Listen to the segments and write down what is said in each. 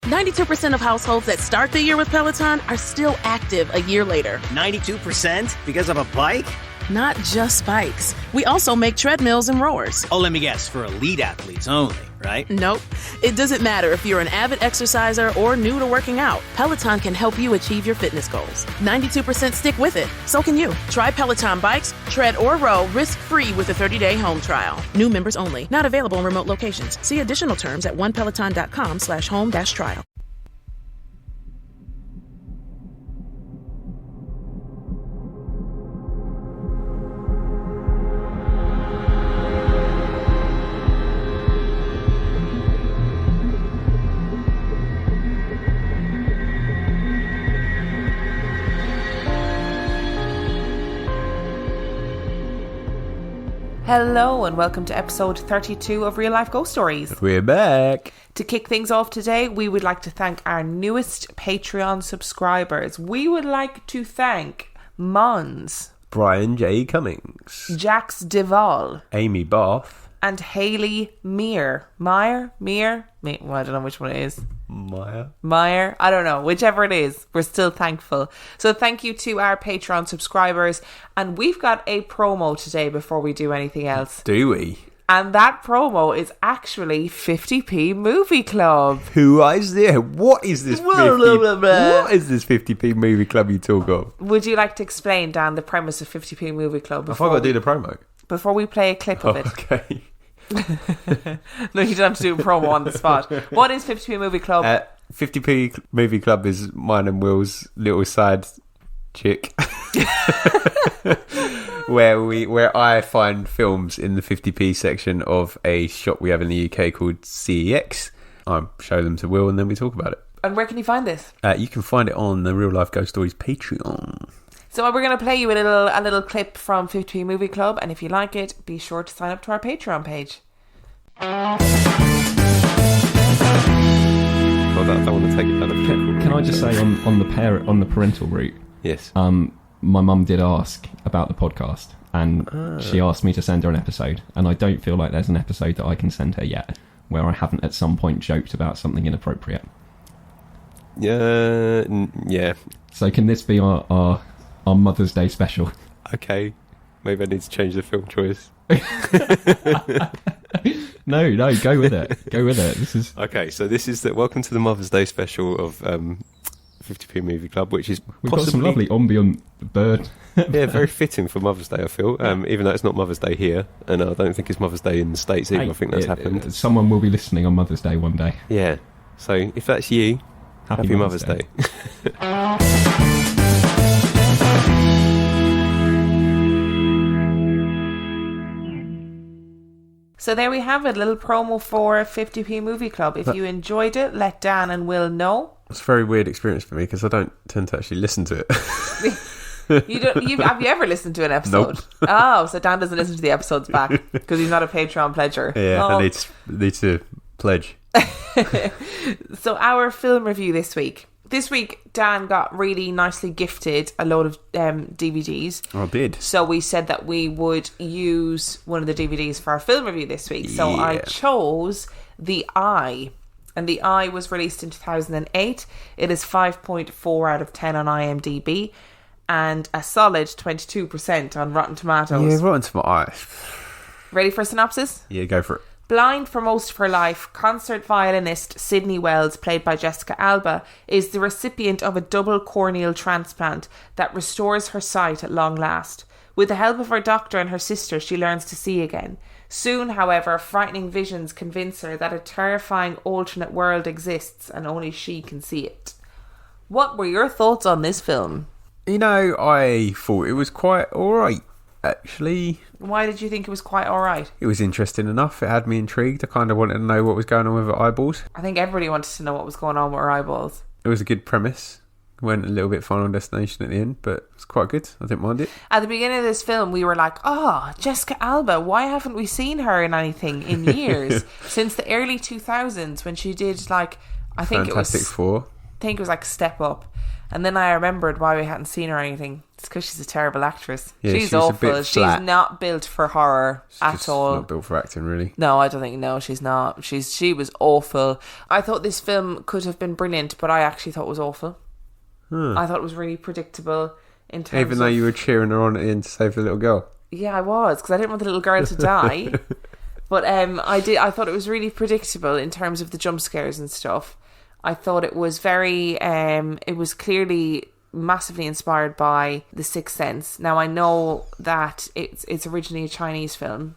92% of households that start the year with Peloton are still active a year later. 92% because of a bike? Not just bikes. We also make treadmills and rowers. Oh, let me guess, for elite athletes only, right? Nope. It doesn't matter if you're an avid exerciser or new to working out. Peloton can help you achieve your fitness goals. 92% stick with it. So can you. Try Peloton bikes, tread, or row risk-free with a 30-day home trial. New members only. Not available in remote locations. See additional terms at onepeloton.com/home-trial. Hello and welcome to episode 32 of Real Life Ghost Stories. We're back. To kick things off today, we would like to thank our newest Patreon subscribers. We would like to thank Mons, Brian J. Cummings, Jax Duvall, Amy Bath, and Hayley Meir. Well, I don't know which one it is. Meyer. I don't know. Whichever it is, we're still thankful. So thank you to our Patreon subscribers. And we've got a promo today before we do anything else. Do we? And that promo is actually 50p Movie Club. Who is there? What is this 50? What is this 50p Movie Club you talk of? Would you like to explain, Dan, the premise of 50p Movie Club? I've got to do the promo. Before we play a clip of it. Okay. No, you don't have to do a promo on the spot. What is 50p Movie Club? 50p Movie Club is mine and Will's little side chick. where I find films in the 50p section of a shop we have in the UK called CEX. I show them to Will and then we talk about it. And where can you find this? You can find it on the Real Life Ghost Stories Patreon. So we're going to play you a little clip from 50p Movie Club, and if you like it, be sure to sign up to our Patreon page. I don't want to take it down a bit. Can I just say on the parental route? Yes. My mum did ask about the podcast, and she asked me to send her an episode, and I don't feel like there's an episode that I can send her yet where I haven't at some point joked about something inappropriate. Yeah. So can this be our Mother's Day special? Okay. Maybe I need to change the film choice. No, go with it. This is okay. So this is welcome to the Mother's Day special of 50p Movie Club, which is we've got some lovely ambient bird. Yeah, very fitting for Mother's Day. I feel, even though it's not Mother's Day here, and I don't think it's Mother's Day in the States either. I think that's happened. Someone will be listening on Mother's Day one day. Yeah. So if that's you, happy Mother's Day. So there we have it, a little promo for 50p Movie Club. If you enjoyed it, let Dan and Will know. It's a very weird experience for me because I don't tend to actually listen to it. Have you ever listened to an episode? Nope. Oh, so Dan doesn't listen to the episodes back because he's not a Patreon pledger. Yeah, I need to pledge. So our film review this week. This week, Dan got really nicely gifted a load of DVDs. I did. So we said that we would use one of the DVDs for our film review this week. So I chose The Eye. And The Eye was released in 2008. It is 5.4 out of 10 on IMDb. And a solid 22% on Rotten Tomatoes. Yeah, Rotten Tomatoes. Ready for a synopsis? Yeah, go for it. Blind for most of her life, concert violinist Sydney Wells, played by Jessica Alba, is the recipient of a double corneal transplant that restores her sight at long last. With the help of her doctor and her sister, she learns to see again. Soon, however, frightening visions convince her that a terrifying alternate world exists and only she can see it. What were your thoughts on this film? You know, I thought it was quite alright, actually. Why did you think it was quite alright? It was interesting enough. It had me intrigued. I kind of wanted to know what was going on with her eyeballs. I think everybody wanted to know what was going on with her eyeballs. It was a good premise. Went a little bit Final Destination at the end, but it's quite good. I didn't mind it. At the beginning of this film, we were like, Jessica Alba, why haven't we seen her in anything in years? Since the early 2000s when she did, I think Fantastic Four. think it was like Step Up. And then I remembered why we hadn't seen her or anything. It's because she's a terrible actress. Yeah, she's she's a awful. bit She's flat. not built for horror at Just all. not built for acting, really. No, I don't think. No, she's not. She was awful. I thought this film could have been brilliant, but I actually thought it was awful. I thought it was really predictable in terms Even though you were cheering her on at the end to save the little girl. Yeah, I was, because I didn't want the little girl to die. But I thought it was really predictable in terms of the jump scares and stuff. I thought it was very it was clearly massively inspired by The Sixth Sense. Now I know that it's originally a Chinese film,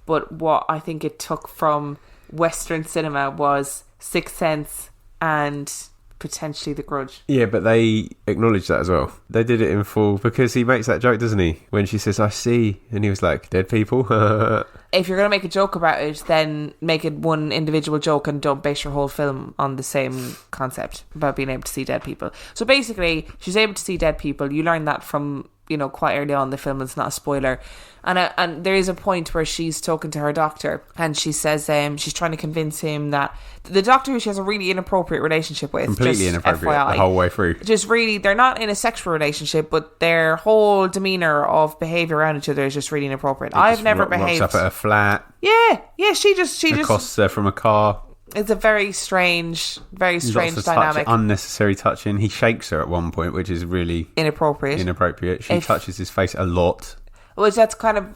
but what I think it took from Western cinema was Sixth Sense and potentially The Grudge. Yeah, but they acknowledged that as well. They did it in full because he makes that joke, doesn't he? When she says, "I see," and he was like, "Dead people." If you're going to make a joke about it, then make it one individual joke and don't base your whole film on the same concept about being able to see dead people. So basically, she's able to see dead people. You learn that from, quite early on in the film. It's not a spoiler. And there is a point where she's talking to her doctor and she says she's trying to convince him that the doctor who she has a really inappropriate relationship with. Completely just inappropriate FYI, the whole way through. just really, they're not in a sexual relationship, but their whole demeanour of behaviour around each other is just really inappropriate. I've never behaved. Rocks up at her flat. Yeah, she just Accosts her from a car. it's a very strange Lots of dynamic. unnecessary touching. He shakes her at one point, which is really Inappropriate. She touches his face a lot. Which that's kind of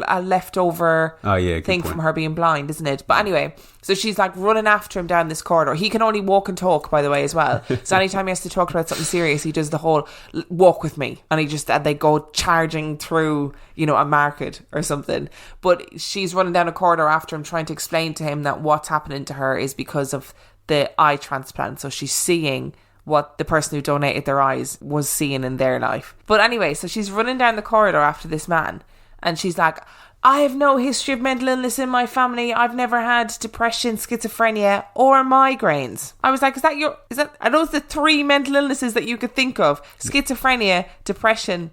a leftover Good thing point. from her being blind, isn't it? But anyway, so she's like running after him down this corridor. He can only walk and talk, by the way, as well. So anytime he has to talk about something serious, he does the whole walk with me. And they go charging through, a market or something. But she's running down a corridor after him, trying to explain to him that what's happening to her is because of the eye transplant. So she's seeing what the person who donated their eyes was seeing in their life. But anyway, so she's running down the corridor after this man and she's like, I have no history of mental illness in my family. I've never had depression, schizophrenia or migraines. I was like, are those the three mental illnesses that you could think of? Schizophrenia, depression,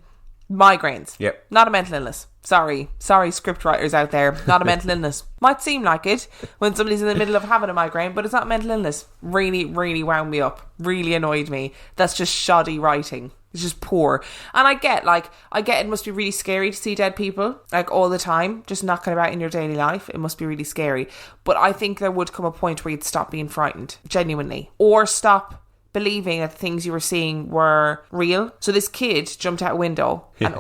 migraines. Yep. Not a mental illness. Sorry, script writers out there. Not a mental illness. Might seem like it when somebody's in the middle of having a migraine, but it's not mental illness. Really, really wound me up. Really annoyed me. That's just shoddy writing. It's just poor. And I get it must be really scary to see dead people, like all the time, just knocking about in your daily life. It must be really scary. But I think there would come a point where you'd stop being frightened, genuinely. Or stop believing that the things you were seeing were real. So this kid jumped out a window and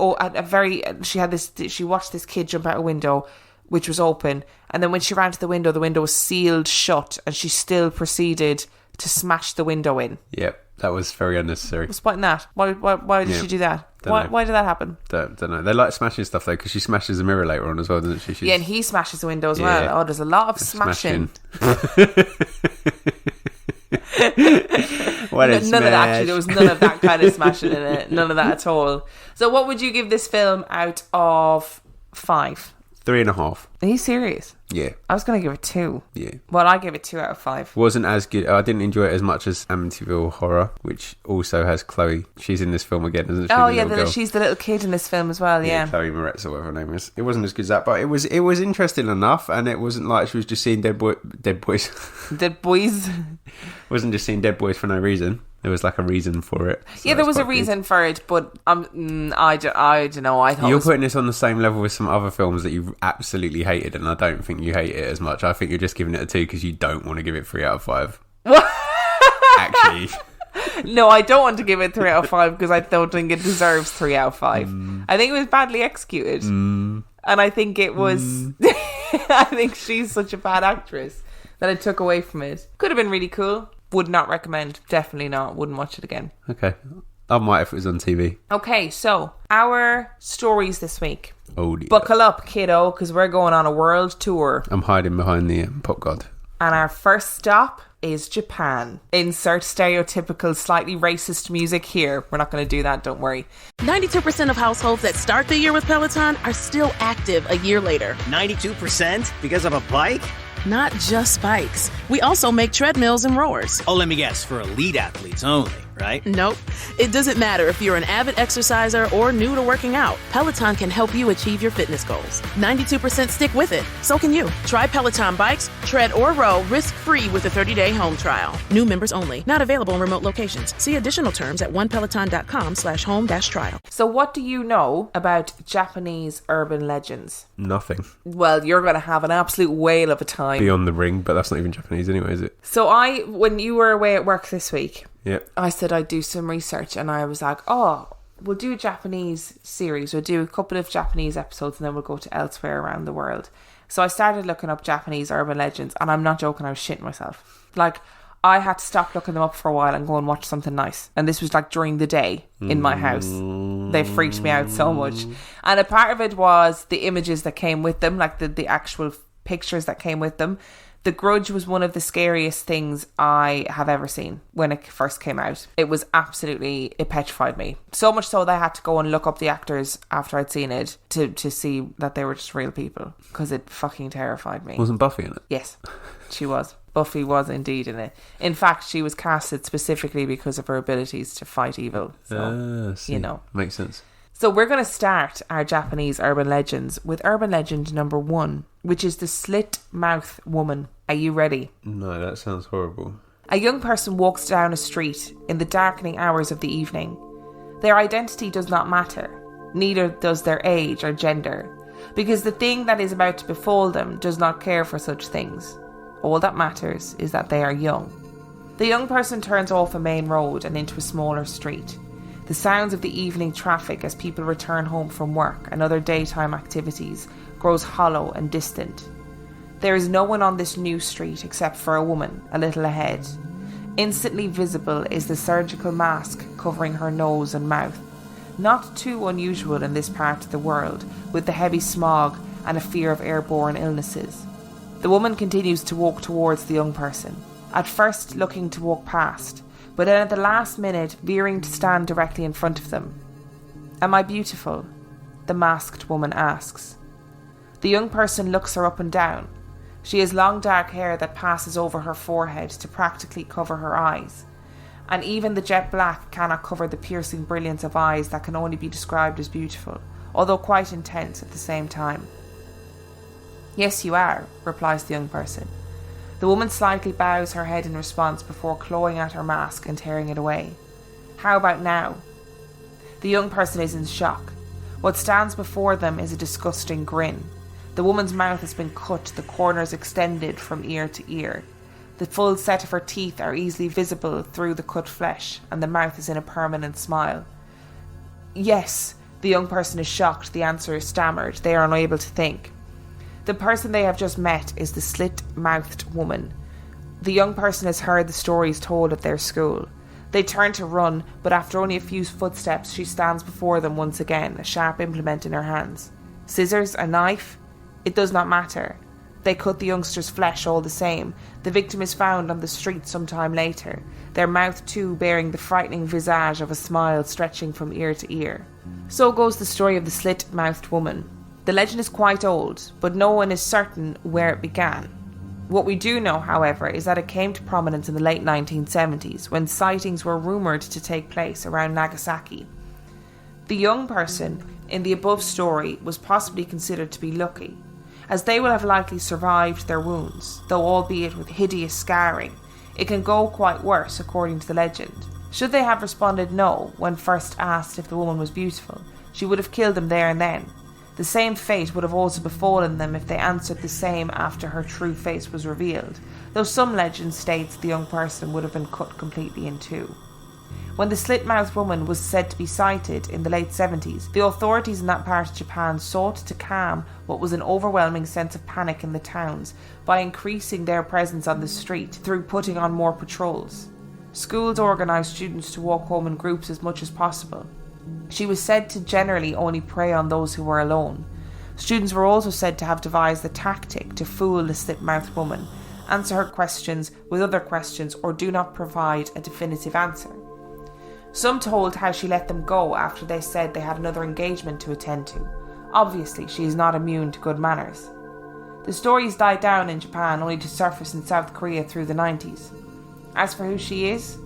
she watched this kid jump out a window which was open, and then when she ran to the window was sealed shut and she still proceeded to smash the window in. Yep, that was very unnecessary. What's the point in that? Why did she do that? Why did that happen? Don't know. They like smashing stuff though, because she smashes the mirror later on as well, doesn't she? Yeah, and he smashes the window as well. Oh, there's a lot of smashing. What a none of that, actually, there was none of that kind of smashing in it. None of that at all. So what would you give this film out of 5? 3.5. Are you serious? Yeah. I was going to give it 2. Yeah. Well, I gave it 2 out of 5. Wasn't as good. I didn't enjoy it as much as Amityville Horror, which also has Chloe. She's in this film again, isn't she? Oh, yeah, she's the little kid in this film as well, yeah. Chloe Moretz or whatever her name is. It wasn't as good as that, but it was interesting enough, and it wasn't like she was just seeing dead boys. Dead boys. Wasn't just seeing dead boys for no reason. There was like a reason for it. So yeah, there was a reason for it, but I don't know. I thought you're putting this on the same level with some other films that you've absolutely hated, and I don't think you hate it as much. I think you're just giving it a 2 because you don't want to give it 3 out of 5. Actually. No, I don't want to give it 3 out of 5 because I don't think it deserves 3 out of 5. I think it was badly executed. And I think it was... I think she's such a bad actress that it took away from it. Could have been really cool. Would not recommend. Definitely not. Wouldn't watch it again. Okay. I might if it was on TV. Okay, so our stories this week. Oh dear. Buckle up, kiddo, because we're going on a world tour. I'm hiding behind the pop god. And our first stop is Japan. Insert stereotypical, slightly racist music here. We're not going to do that, don't worry. 92% of households that start the year with Peloton are still active a year later. 92% because of a bike? Not just bikes. We also make treadmills and rowers. Oh, let me guess, for elite athletes only, right? Nope. It doesn't matter if you're an avid exerciser or new to working out. Peloton can help you achieve your fitness goals. 92% stick with it. So can you. Try Peloton bikes, tread or row risk-free with a 30-day 3-day home trial. New members only. Not available in remote locations. See additional terms at onepeloton.com/home-trial. So what do you know about Japanese urban legends? Nothing. Well, you're going to have an absolute whale of a time. Beyond the Ring, but that's not even Japanese anyway, is it? So when you were away at work this week, Yep. I said I'd do some research, and I was like, oh, we'll do a Japanese series. We'll do a couple of Japanese episodes, and then we'll go to elsewhere around the world. So I started looking up Japanese urban legends, and I'm not joking, I was shitting myself. Like, I had to stop looking them up for a while and go and watch something nice. And this was like during the day in my house. They freaked me out so much. And a part of it was the images that came with them, like the actual pictures that came with them. The Grudge was one of the scariest things I have ever seen when it first came out. It petrified me. So much so that I had to go and look up the actors after I'd seen it to see that they were just real people, because it fucking terrified me. Wasn't Buffy in it? Yes, she was. Buffy was indeed in it. In fact, she was casted specifically because of her abilities to fight evil. So, you know. Makes sense. So we're going to start our Japanese urban legends with urban legend number 1, which is the slit-mouth woman. Are you ready? No, that sounds horrible. A young person walks down a street in the darkening hours of the evening. Their identity does not matter, neither does their age or gender, because the thing that is about to befall them does not care for such things. All that matters is that they are young. The young person turns off a main road and into a smaller street. The sounds of the evening traffic as people return home from work and other daytime activities grows hollow and distant. There is no one on this new street except for a woman a little ahead. Instantly visible is the surgical mask covering her nose and mouth. Not too unusual in this part of the world, with the heavy smog and a fear of airborne illnesses. The woman continues to walk towards the young person, at first looking to walk past, but then at the last minute veering to stand directly in front of them. "Am I beautiful?" the masked woman asks. The young person looks her up and down. She has long dark hair that passes over her forehead to practically cover her eyes, and even the jet black cannot cover the piercing brilliance of eyes that can only be described as beautiful, although quite intense at the same time. "Yes, you are," replies the young person. The woman slightly bows her head in response before clawing at her mask and tearing it away. "How about now?" The young person is in shock. What stands before them is a disgusting grin. The woman's mouth has been cut, the corners extended from ear to ear. The full set of her teeth are easily visible through the cut flesh, and the mouth is in a permanent smile. "Yes," the young person is shocked. The answer is stammered. They are unable to think. The person they have just met is the slit-mouthed woman. The young person has heard the stories told at their school. They turn to run, but after only a few footsteps, she stands before them once again, a sharp implement in her hands. Scissors? A knife? It does not matter. They cut the youngster's flesh all the same. The victim is found on the street some time later, their mouth too bearing the frightening visage of a smile stretching from ear to ear. So goes the story of the slit-mouthed woman. The legend is quite old, but no one is certain where it began. What we do know, however, is that it came to prominence in the late 1970s, when sightings were rumoured to take place around Nagasaki. The young person in the above story was possibly considered to be lucky, as they will have likely survived their wounds, though albeit with hideous scarring. It can go quite worse, according to the legend. Should they have responded no when first asked if the woman was beautiful, she would have killed them there and then. The same fate would have also befallen them if they answered the same after her true face was revealed, though some legend states the young person would have been cut completely in two. When the slit-mouthed woman was said to be sighted in the late 70s, the authorities in that part of Japan sought to calm what was an overwhelming sense of panic in the towns by increasing their presence on the street through putting on more patrols. Schools organised students to walk home in groups as much as possible. She was said to generally only prey on those who were alone. Students were also said to have devised the tactic to fool the slit-mouthed woman, answer her questions with other questions, or do not provide a definitive answer. Some told how she let them go after they said they had another engagement to attend to. Obviously, she is not immune to good manners. The stories died down in Japan only to surface in South Korea through the 90s. As for who she is,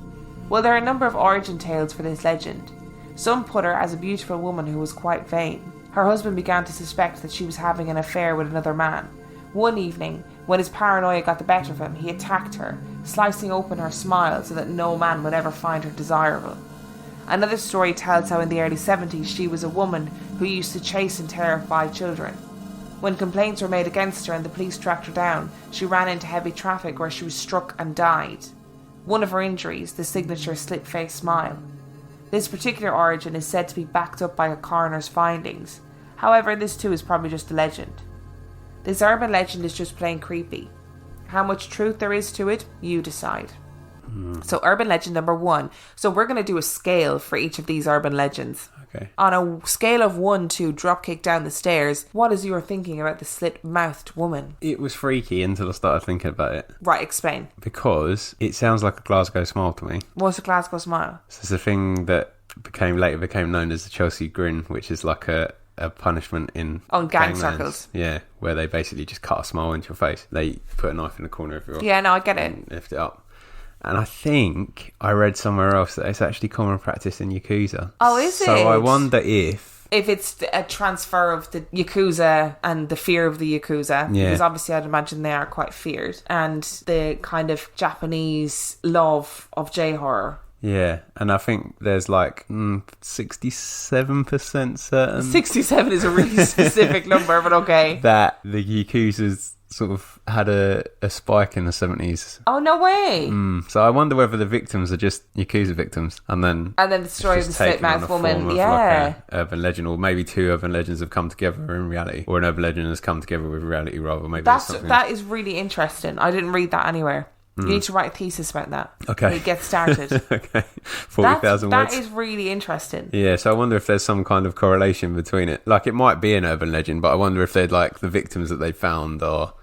well, there are a number of origin tales for this legend. Some put her as a beautiful woman who was quite vain. Her husband began to suspect that she was having an affair with another man. One evening, when his paranoia got the better of him, he attacked her, slicing open her smile so that no man would ever find her desirable. Another story tells how in the early 70s she was a woman who used to chase and terrify children. When complaints were made against her and the police tracked her down, she ran into heavy traffic where she was struck and died. One of her injuries, the signature slit-faced smile. This particular origin is said to be backed up by a coroner's findings. However, this too is probably just a legend. This urban legend is just plain creepy. How much truth there is to it, you decide. So urban legend number 1. So we're going to do a scale for each of these urban legends. Okay. On a scale of 1 to dropkick down the stairs, what is your thinking about the slit-mouthed woman? It was freaky until I started thinking about it. Right, explain. Because it sounds like a Glasgow smile to me. What's a Glasgow smile? So it's a thing that later became known as the Chelsea grin, which is like a punishment in gang ganglands. circles. Yeah, where they basically just cut a smile into your face. They put a knife in the corner of your eye. Yeah, no, I get it. And lift it up. And I think I read somewhere else that it's actually common practice in Yakuza. Oh, is it? So I wonder if it's a transfer of the Yakuza and the fear of the Yakuza. Yeah. Because obviously I'd imagine they are quite feared. And the kind of Japanese love of J-horror. Yeah, and I think there's like 67% certain 67 is a really specific number, but okay. that the Yakuza's sort of had a spike in the 70s. Oh, no way. So I wonder whether the victims are just Yakuza victims, and then the story of the slit-mouthed woman, like yeah. a urban legend, or maybe two urban legends have come together in reality, or an urban legend has come together with reality rather. Maybe that is really interesting. I didn't read that anywhere. You need to write a thesis about that. Okay. When it gets started. Okay, 40,000 words. That is really interesting. Yeah, so I wonder if there's some kind of correlation between it. Like, it might be an urban legend, but I wonder if they'd like the victims that they found are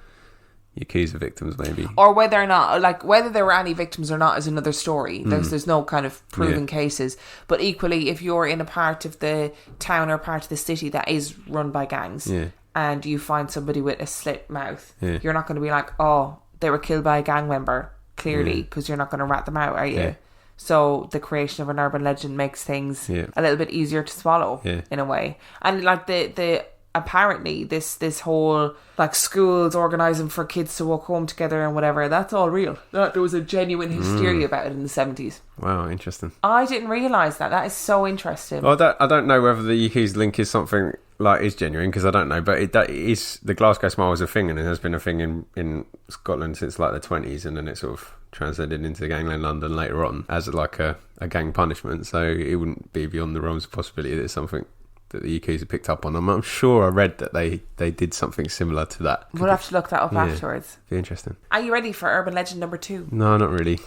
Yakuza victims, maybe. Or whether or not, like, whether there were any victims or not is another story. There's no kind of proven cases. But equally, if you're in a part of the town or part of the city that is run by gangs, and you find somebody with a slit mouth, you're not going to be like, oh, they were killed by a gang member, clearly, because you're not going to rat them out, are you? Yeah. So the creation of an urban legend makes things a little bit easier to swallow in a way. And like the apparently this whole like schools organising for kids to walk home together and whatever, that's all real. There was a genuine hysteria about it in the 70s. Wow, interesting. I didn't realise that. That is so interesting. Well, I don't know whether the Yakuza link is something like is genuine, because I don't know, but it is, the Glasgow smile was a thing, and it has been a thing in Scotland since like the 20s, and then it sort of transcended into gangland London later on as like a gang punishment. So it wouldn't be beyond the realms of possibility that it's something that the Yakuza picked up on. I'm sure I read that they did something similar to that. We'll have to look that up afterwards. Be interesting. Are you ready for urban legend number 2? No, not really.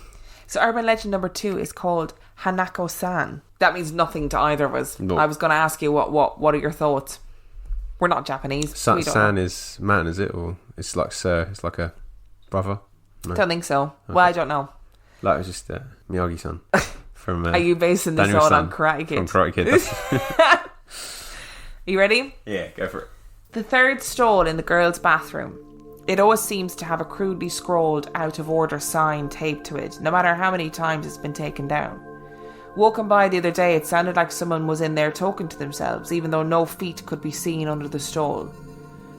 So urban legend number 2 is called Hanako-san. That means nothing to either of us. No. I was going to ask you what are your thoughts? We're not Japanese. We don't San know. is man, is it? Or it's like sir, it's like a brother? No. Don't think so. Okay. Well, I don't know. Like, it was just Miyagi-san. From, are you basing this all on Karate Kid? From Karate Kid. Are you ready? Yeah, go for it. The third stall in the girls' bathroom. It always seems to have a crudely scrawled out of order sign taped to it, no matter how many times it's been taken down. Walking by the other day, it sounded like someone was in there talking to themselves, even though no feet could be seen under the stall.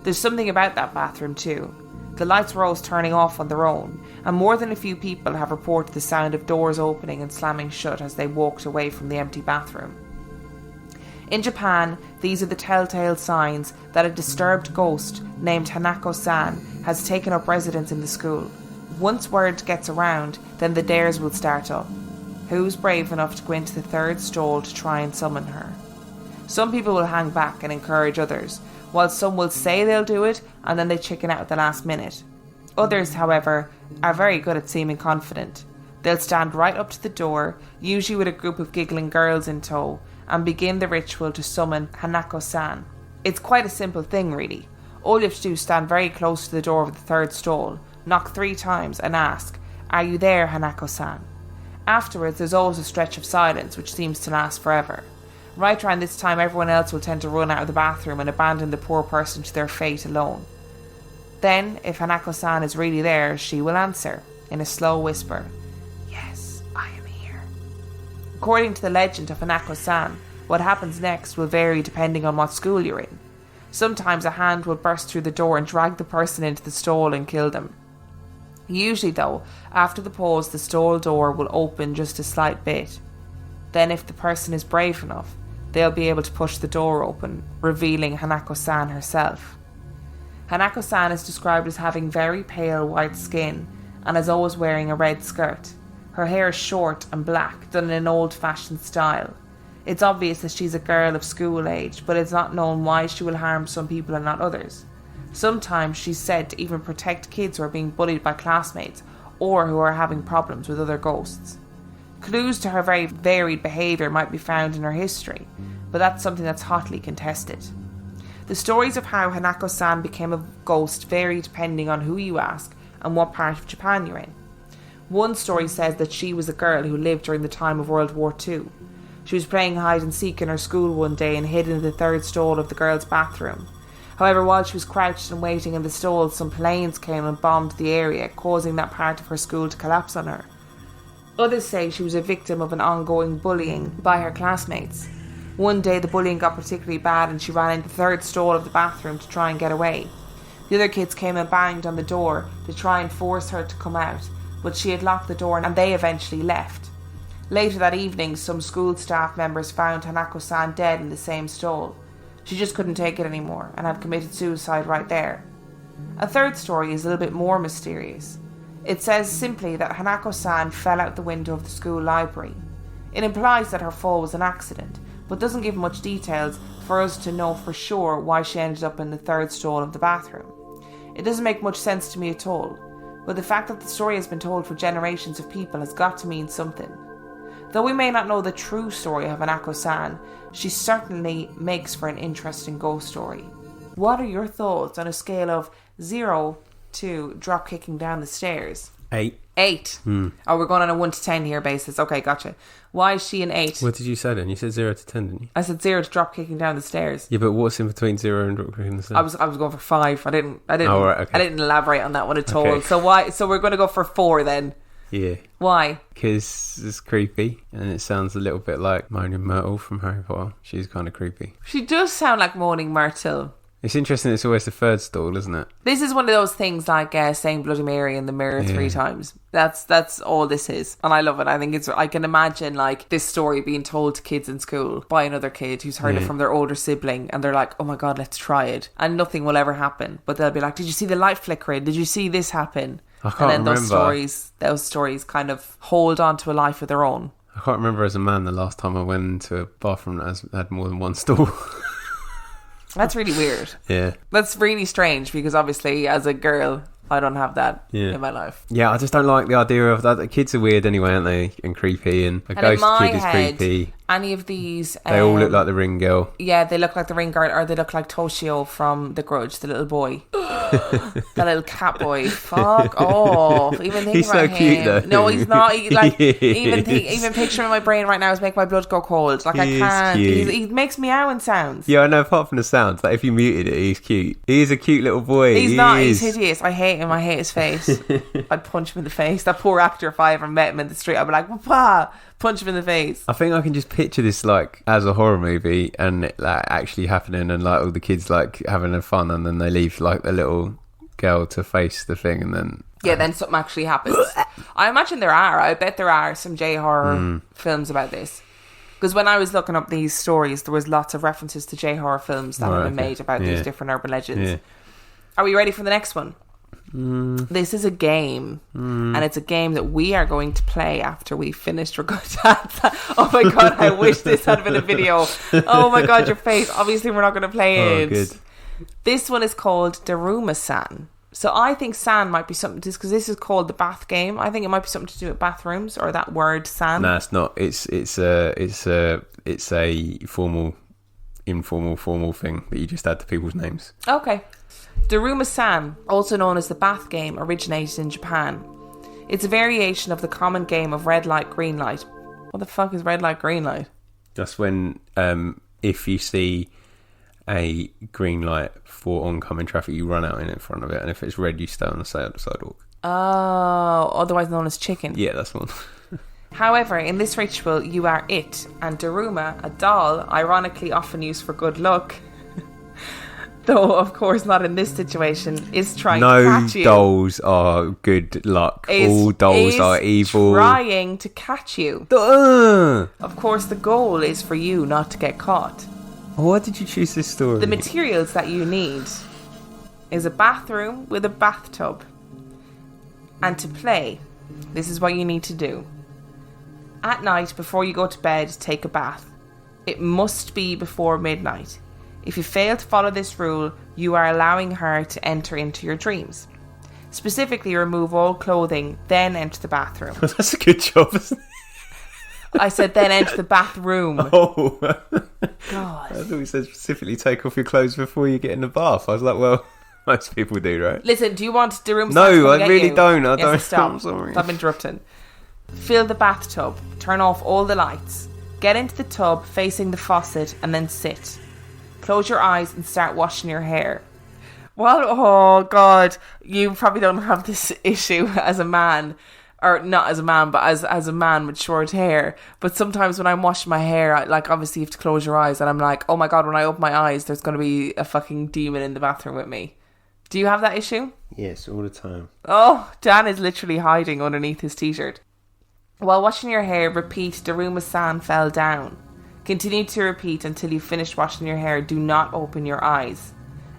There's something about that bathroom too. The lights were always turning off on their own, and more than a few people have reported the sound of doors opening and slamming shut as they walked away from the empty bathroom. In Japan, these are the telltale signs that a disturbed ghost named Hanako-san has taken up residence in the school. Once word gets around, then the dares will start up. Who's brave enough to go into the third stall to try and summon her? Some people will hang back and encourage others, while some will say they'll do it and then they chicken out at the last minute. Others, however, are very good at seeming confident. They'll stand right up to the door, usually with a group of giggling girls in tow, and begin the ritual to summon Hanako-san. It's quite a simple thing, really. All you have to do is stand very close to the door of the third stall, knock 3 times and ask, "Are you there, Hanako-san?" Afterwards, there's always a stretch of silence, which seems to last forever. Right around this time, everyone else will tend to run out of the bathroom and abandon the poor person to their fate alone. Then, if Hanako-san is really there, she will answer, in a slow whisper, "Yes, I am here." According to the legend of Hanako-san, what happens next will vary depending on what school you're in. Sometimes a hand will burst through the door and drag the person into the stall and kill them. Usually though, after the pause, the stall door will open just a slight bit. Then if the person is brave enough, they'll be able to push the door open, revealing Hanako-san herself. Hanako-san is described as having very pale white skin and is always wearing a red skirt. Her hair is short and black, done in an old-fashioned style. It's obvious that she's a girl of school age, but it's not known why she will harm some people and not others. Sometimes she's said to even protect kids who are being bullied by classmates or who are having problems with other ghosts. Clues to her very varied behaviour might be found in her history, but that's something that's hotly contested. The stories of how Hanako-san became a ghost vary depending on who you ask and what part of Japan you're in. One story says that she was a girl who lived during the time of World War II. She was playing hide and seek in her school one day and hid in the third stall of the girls' bathroom. However, while she was crouched and waiting in the stall, some planes came and bombed the area, causing that part of her school to collapse on her. Others say she was a victim of an ongoing bullying by her classmates. One day the bullying got particularly bad and she ran into the third stall of the bathroom to try and get away. The other kids came and banged on the door to try and force her to come out, but she had locked the door and they eventually left. Later that evening, some school staff members found Hanako-san dead in the same stall. She just couldn't take it anymore and had committed suicide right there. A third story is a little bit more mysterious. It says simply that Hanako-san fell out the window of the school library. It implies that her fall was an accident, but doesn't give much details for us to know for sure why she ended up in the third stall of the bathroom. It doesn't make much sense to me at all, but the fact that the story has been told for generations of people has got to mean something. Though we may not know the true story of Hanako-san, she certainly makes for an interesting ghost story. What are your thoughts on a scale of 0 to drop kicking down the stairs? 8. 8. Oh, we're going on a 1 to 10 here basis. Okay, gotcha. Why is she an 8? What did you say then? You said 0 to 10, didn't you? I said 0 to drop kicking down the stairs. Yeah, but what's in between 0 and drop kicking down the stairs? I was going for 5. I didn't. Oh, right, okay. I didn't elaborate on that one at all. Okay. So why? So we're going to go for 4 then. Yeah. Why? Because it's creepy and it sounds a little bit like Moaning Myrtle from Harry Potter. She's kind of creepy. She does sound like Moaning Myrtle. It's interesting, it's always the third stall, isn't it? This is one of those things like saying Bloody Mary in the mirror 3 times. That's all this is. And I love it. I can imagine like this story being told to kids in school by another kid who's heard it from their older sibling and they're like, oh my God, let's try it. And nothing will ever happen. But they'll be like, did you see the light flickering? Did you see this happen? I can't remember. Those stories kind of hold on to a life of their own. I can't remember as a man the last time I went into a bathroom that had more than one stall. That's really weird. Yeah. That's really strange because obviously as a girl, I don't have that in my life. Yeah, I just don't like the idea of that. The kids are weird anyway, aren't they? And creepy. And a ghost kid is creepy. Any of these... They all look like the Ring Girl. Yeah, they look like the Ring Girl or they look like Toshio from The Grudge, the little boy. That little cat boy. Fuck off. Even think he's about so cute him. though. No, he's not. Even picture him in my brain right now is make my blood go cold. Like I can't. He makes meowing sounds. Yeah, I know. Apart from the sounds, like if you muted it, he's cute. He is a cute little boy. He's not. He's hideous. I hate him. I hate his face. I'd punch him in the face. That poor actor. If I ever met him in the street, I'd be like, "Papa." Punch him in the face. I think I can just picture this like as a horror movie and it, like actually happening and like all the kids like having a fun and then they leave like the little girl to face the thing and then then something actually happens. I bet there are some J-horror films about this. Because when I was looking up these stories, there was lots of references to J-horror films that have been made about these different urban legends. Yeah. Are we ready for the next one? This is a game and it's a game that we are going to play after we finished recording. Oh my God, I wish this had been a video. Oh my God, your face. Obviously we're not going to play it. Good. This one is called Daruma-san. So I think san might be something to, because this is called the bath game. I think it might be something to do with bathrooms or that word san. No, it's not. It's a informal thing that you just add to people's names. Okay. Daruma-san, also known as the bath game, originated in Japan. It's a variation of the common game of red light, green light. What the fuck is red light, green light? That's when if you see a green light for oncoming traffic, you run out in front of it, and if it's red, you stay on the sidewalk. Oh, otherwise known as chicken. Yeah, that's one. However, in this ritual, you are it, and Daruma, a doll, ironically often used for good luck, though of course not in this situation, is trying to No catch you. dolls are good luck. Is- All dolls is are evil. Trying to catch you. Ugh. Of course, the goal is for you not to get caught. Why did you choose this story? The materials that you need is a bathroom with a bathtub. And to play, this is what you need to do. At night, before you go to bed, take a bath. It must be before midnight. If you fail to follow this rule, you are allowing her to enter into your dreams. Specifically, remove all clothing, then enter the bathroom. That's a good job, isn't it? I said then enter the bathroom. Oh. God. I thought you said specifically take off your clothes before you get in the bath. I was like, well, most people do, right? Listen, do you want the room? No, I really don't. I don't. Stop. I'm sorry. Stop interrupting. Fill the bathtub. Turn off all the lights. Get into the tub facing the faucet and then sit. Close your eyes and start washing your hair. Well, oh God, you probably don't have this issue as a man, or not as a man, but as a man with short hair. But sometimes when I'm washing my hair, obviously you have to close your eyes, and I'm like, oh my God, when I open my eyes, there's going to be a fucking demon in the bathroom with me. Do you have that issue? Yes, all the time. Oh, Dan is literally hiding underneath his t-shirt. While washing your hair, repeat, Daruma-san fell down. Continue to repeat until you finish washing your hair. Do not open your eyes.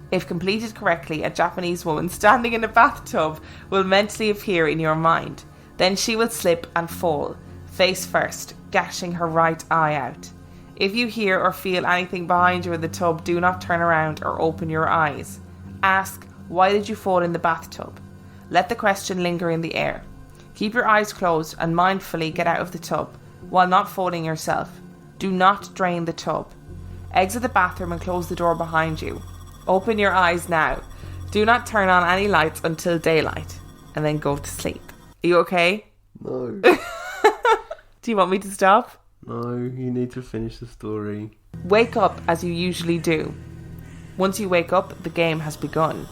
If completed correctly, a Japanese woman standing in a bathtub will mentally appear in your mind. Then she will slip and fall, face first, gashing her right eye out. If you hear or feel anything behind you in the tub, do not turn around or open your eyes. Ask, why did you fall in the bathtub? Let the question linger in the air. Keep your eyes closed and mindfully get out of the tub, while not falling yourself. Do not drain the tub. Exit the bathroom and close the door behind you. Open your eyes now. Do not turn on any lights until daylight, and then go to sleep. Are you okay? No. Do you want me to stop? No, you need to finish the story. Wake up as you usually do. Once you wake up, the game has begun.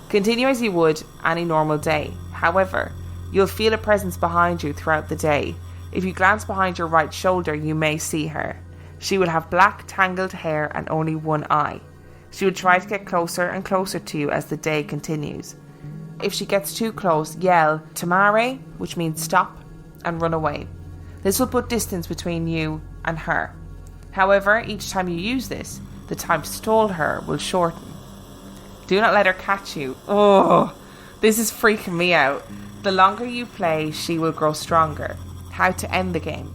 Continue as you would any normal day. However, you'll feel a presence behind you throughout the day. If you glance behind your right shoulder, you may see her. She will have black, tangled hair and only one eye. She will try to get closer and closer to you as the day continues. If she gets too close, yell "Tamare," which means stop, and run away. This will put distance between you and her. However, each time you use this, the time to stall her will shorten. Do not let her catch you. Oh, this is freaking me out. The longer you play, she will grow stronger. How to end the game.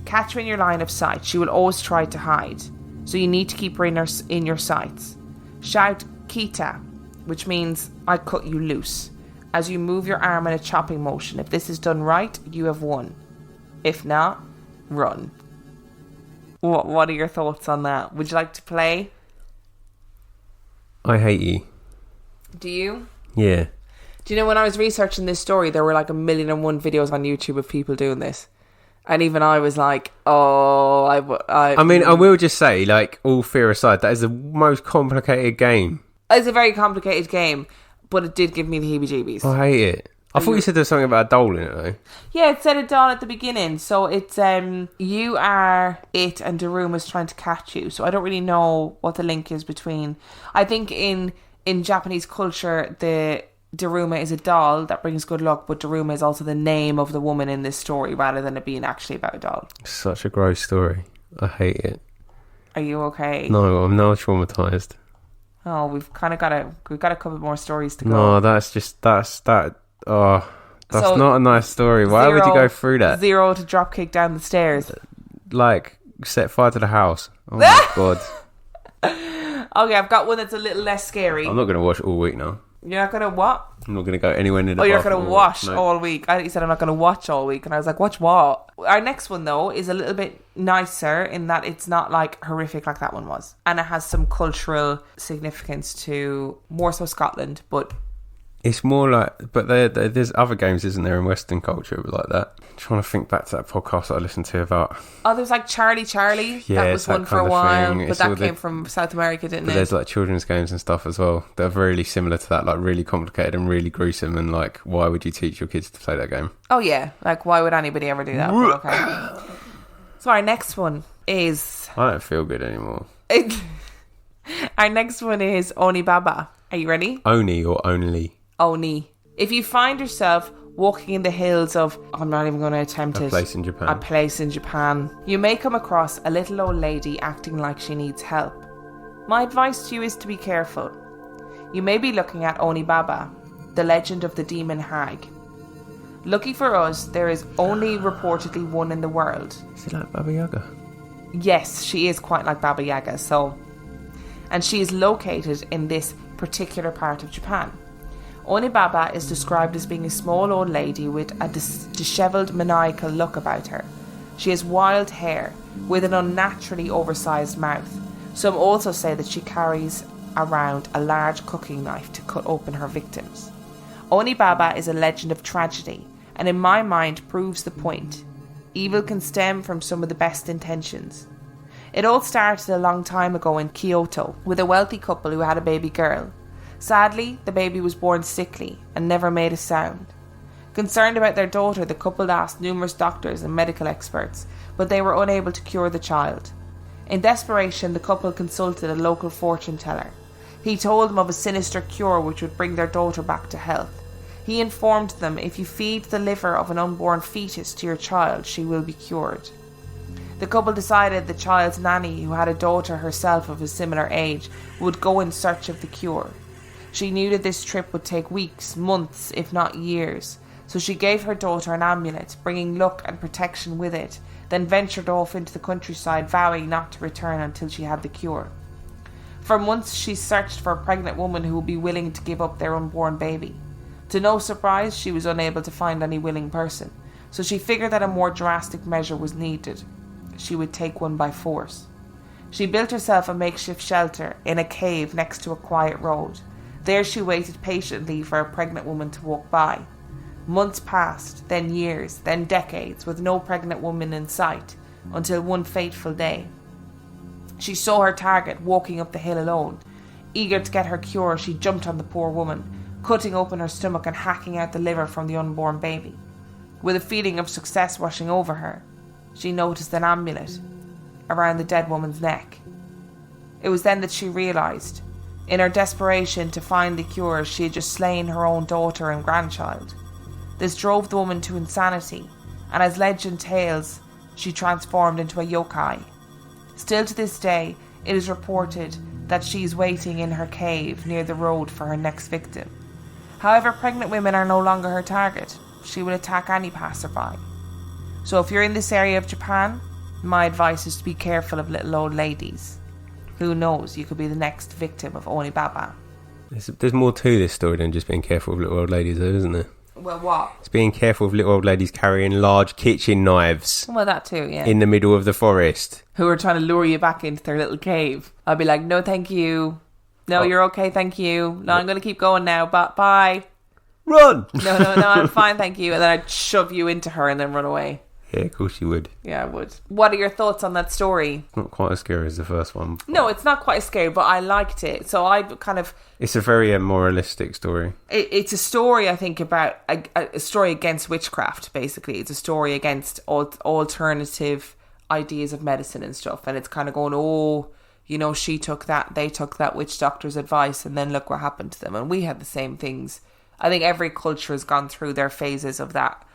Catch her in your line of sight. She will always try to hide, so you need to keep her in your sights. Shout "Kita," which means "I cut you loose," as you move your arm in a chopping motion. If this is done right, you have won. If not, run. What are your thoughts on that? Would you like to play? I hate you. Do you? Yeah. Do you know, when I was researching this story, there were like 1,000,001 videos on YouTube of people doing this. And even I was like, oh, I mean, I will just say, like, all fear aside, that is the most complicated game. It's a very complicated game, but it did give me the heebie-jeebies. I hate it. I thought you said there was something about a doll in it, though. Yeah, it said it down at the beginning. So it's, you are it and Daruma's trying to catch you. So I don't really know what the link is between. I think in Japanese culture, the Daruma is a doll that brings good luck, but Daruma is also the name of the woman in this story rather than it being actually about a doll. Such a gross story. I hate it. Are you okay? No, I'm now traumatised. Oh, we've got a couple more stories to go. No, that's So, not a nice story. Why would you go through that? 0 to dropkick down the stairs. Like, set fire to the house. Oh my God. Okay, I've got one that's a little less scary. I'm not going to watch all week now. You're not going to what? I'm not going to go anywhere near the Oh, you're bathroom going to wash no. all week. I thought you said I'm not going to watch all week. And I was like, watch what? Our next one, though, is a little bit nicer in that it's not, like, horrific like that one was. And it has some cultural significance to more so Scotland, but... It's more like... But there's other games, isn't there, in Western culture like that? I'm trying to think back to that podcast that I listened to about... Oh, there was like Charlie. Yeah, that was that one for a kind of while. thing. But that came from South America, didn't But it? there's like children's games and stuff as well that are really similar to that, like really complicated and really gruesome, and like, why would you teach your kids to play that game? Oh, yeah. Like, why would anybody ever do that? But okay. So our next one is... I don't feel good anymore. Our next one is Onibaba. Are you ready? Oni or only? Oni. If you find yourself walking in the hills of, I'm not even going to attempt it. A place in Japan. A place in Japan. You may come across a little old lady acting like she needs help. My advice to you is to be careful. You may be looking at Onibaba, the legend of the demon hag. Lucky for us, there is only reportedly one in the world. Is it like Baba Yaga? Yes, she is quite like Baba Yaga, and she is located in this particular part of Japan. Onibaba is described as being a small old lady with a dishevelled maniacal look about her. She has wild hair with an unnaturally oversized mouth. Some also say that she carries around a large cooking knife to cut open her victims. Onibaba is a legend of tragedy, and in my mind proves the point. Evil can stem from some of the best intentions. It all started a long time ago in Kyoto with a wealthy couple who had a baby girl. Sadly, the baby was born sickly and never made a sound. Concerned about their daughter, the couple asked numerous doctors and medical experts, but they were unable to cure the child. In desperation, the couple consulted a local fortune teller. He told them of a sinister cure which would bring their daughter back to health. He informed them, if you feed the liver of an unborn fetus to your child, she will be cured. The couple decided the child's nanny, who had a daughter herself of a similar age, would go in search of the cure. She knew that this trip would take weeks, months, if not years, so she gave her daughter an amulet, bringing luck and protection with it, then ventured off into the countryside, vowing not to return until she had the cure. For months she searched for a pregnant woman who would be willing to give up their unborn baby. To no surprise, she was unable to find any willing person, so she figured that a more drastic measure was needed. She would take one by force. She built herself a makeshift shelter in a cave next to a quiet road. There she waited patiently for a pregnant woman to walk by. Months passed, then years, then decades, with no pregnant woman in sight, until one fateful day. She saw her target walking up the hill alone. Eager to get her cure, she jumped on the poor woman, cutting open her stomach and hacking out the liver from the unborn baby. With a feeling of success washing over her, she noticed an amulet around the dead woman's neck. It was then that she realised, in her desperation to find the cure, she had just slain her own daughter and grandchild. This drove the woman to insanity, and as legend tales, she transformed into a yokai. Still to this day, it is reported that she is waiting in her cave near the road for her next victim. However, pregnant women are no longer her target. She will attack any passerby. So if you're in this area of Japan, my advice is to be careful of little old ladies. Who knows, you could be the next victim of Onibaba. There's more to this story than just being careful of little old ladies, though, isn't there? Well, what? It's being careful of little old ladies carrying large kitchen knives Well, that too, yeah. in the middle of the forest. Who are trying to lure you back into their little cave. I'll be like, no, thank you. No, you're okay, thank you. No, I'm going to keep going now. Bye. Run! No, I'm fine, thank you. And then I'd shove you into her and then run away. Yeah, of course you would. Yeah, I would. What are your thoughts on that story? Not quite as scary as the first one. No, it's not quite scary, but I liked it. So I kind of... It's a very moralistic story. It's a story, I think, about a story against witchcraft, basically. It's a story against alternative ideas of medicine and stuff. And it's kind of going, oh, you know, she took that, they took that witch doctor's advice, and then look what happened to them. And we had the same things. I think every culture has gone through their phases of that